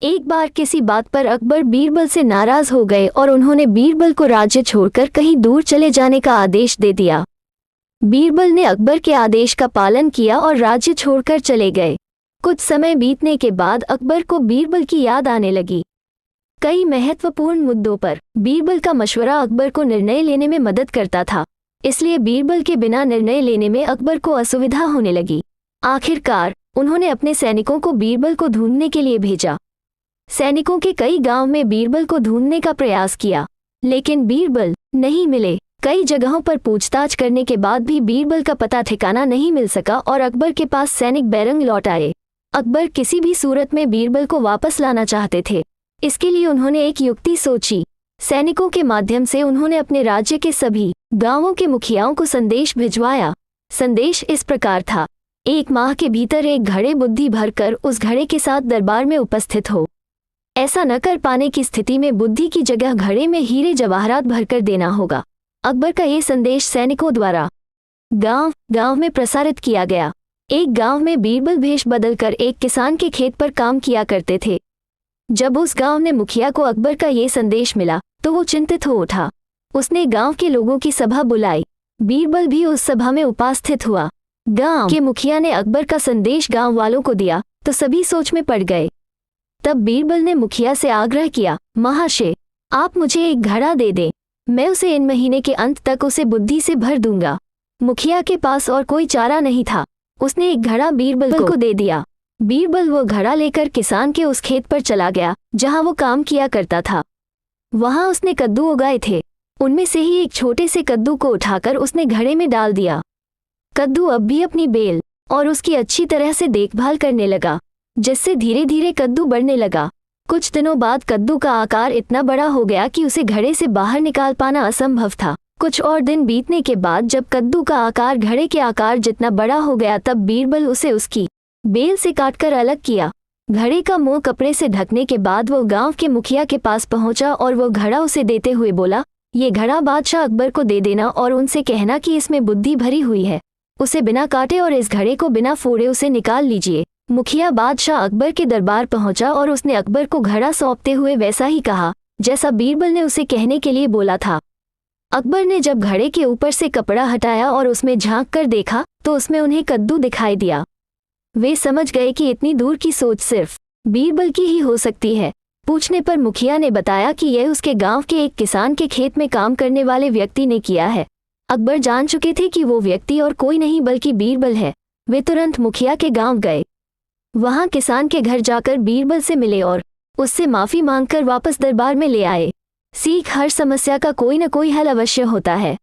एक बार किसी बात पर अकबर बीरबल से नाराज हो गए और उन्होंने बीरबल को राज्य छोड़कर कहीं दूर चले जाने का आदेश दे दिया। बीरबल ने अकबर के आदेश का पालन किया और राज्य छोड़कर चले गए। कुछ समय बीतने के बाद अकबर को बीरबल की याद आने लगी। कई महत्वपूर्ण मुद्दों पर बीरबल का मशवरा अकबर को निर्णय लेने में मदद करता था, इसलिए बीरबल के बिना निर्णय लेने में अकबर को असुविधा होने लगी। आखिरकार उन्होंने अपने सैनिकों को बीरबल को ढूंढने के लिए भेजा। सैनिकों के कई गांव में बीरबल को ढूंढने का प्रयास किया, लेकिन बीरबल नहीं मिले। कई जगहों पर पूछताछ करने के बाद भी बीरबल का पता ठिकाना नहीं मिल सका और अकबर के पास सैनिक बैरंग लौट आए। अकबर किसी भी सूरत में बीरबल को वापस लाना चाहते थे। इसके लिए उन्होंने एक युक्ति सोची। सैनिकों के माध्यम से उन्होंने अपने राज्य के सभी गांवों के मुखियाओं को संदेश भिजवाया। संदेश इस प्रकार था: 1 माह के भीतर एक घड़े बुद्धि भरकर उस घड़े के साथ दरबार में उपस्थित हो। ऐसा न कर पाने की स्थिति में बुद्धि की जगह घड़े में हीरे जवाहरात भरकर देना होगा। अकबर का ये संदेश सैनिकों द्वारा गांव गांव में प्रसारित किया गया। एक गांव में बीरबल भेष बदलकर एक किसान के खेत पर काम किया करते थे। जब उस गांव ने मुखिया को अकबर का ये संदेश मिला तो वो चिंतित हो उठा। उसने गांव के लोगों की सभा बुलाई। बीरबल भी उस सभा में उपस्थित हुआ। गांव के मुखिया ने अकबर का संदेश गांव वालों को दिया तो सभी सोच में पड़ गए। तब बीरबल ने मुखिया से आग्रह किया, महाशय, आप मुझे एक घड़ा दे दें, मैं उसे इन महीने के अंत तक उसे बुद्धि से भर दूंगा। मुखिया के पास और कोई चारा नहीं था। उसने एक घड़ा बीरबल को दे दिया। बीरबल वो घड़ा लेकर किसान के उस खेत पर चला गया जहां वो काम किया करता था। वहां उसने कद्दू उगाए थे। उनमें से ही एक छोटे से कद्दू को उठाकर उसने घड़े में डाल दिया। कद्दू अब भी अपनी बेल और उसकी अच्छी तरह से देखभाल करने लगा, जिससे धीरे धीरे कद्दू बढ़ने लगा। कुछ दिनों बाद कद्दू का आकार इतना बड़ा हो गया कि उसे घड़े से बाहर निकाल पाना असंभव था। कुछ और दिन बीतने के बाद जब कद्दू का आकार घड़े के आकार जितना बड़ा हो गया, तब बीरबल उसे उसकी बेल से काटकर अलग किया। घड़े का मुंह कपड़े से ढकने के बाद वो गांव के मुखिया के पास पहुंचा और वो घड़ा उसे देते हुए बोला, ये घड़ा बादशाह अकबर को दे देना और उनसे कहना कि इसमें बुद्धि भरी हुई है। उसे बिना काटे और इस घड़े को बिना फोड़े उसे निकाल लीजिए। मुखिया बादशाह अकबर के दरबार पहुंचा और उसने अकबर को घड़ा सौंपते हुए वैसा ही कहा जैसा बीरबल ने उसे कहने के लिए बोला था। अकबर ने जब घड़े के ऊपर से कपड़ा हटाया और उसमें झांक कर देखा तो उसमें उन्हें कद्दू दिखाई दिया। वे समझ गए कि इतनी दूर की सोच सिर्फ बीरबल की ही हो सकती है। पूछने पर मुखिया ने बताया कि यह उसके गांव के एक किसान के खेत में काम करने वाले व्यक्ति ने किया है। अकबर जान चुके थे कि वो व्यक्ति और कोई नहीं बल्कि बीरबल है। वे तुरंत मुखिया के गांव गए। वहां किसान के घर जाकर बीरबल से मिले और उससे माफी मांगकर वापस दरबार में ले आए। सीख, हर समस्या का कोई न कोई हल अवश्य होता है।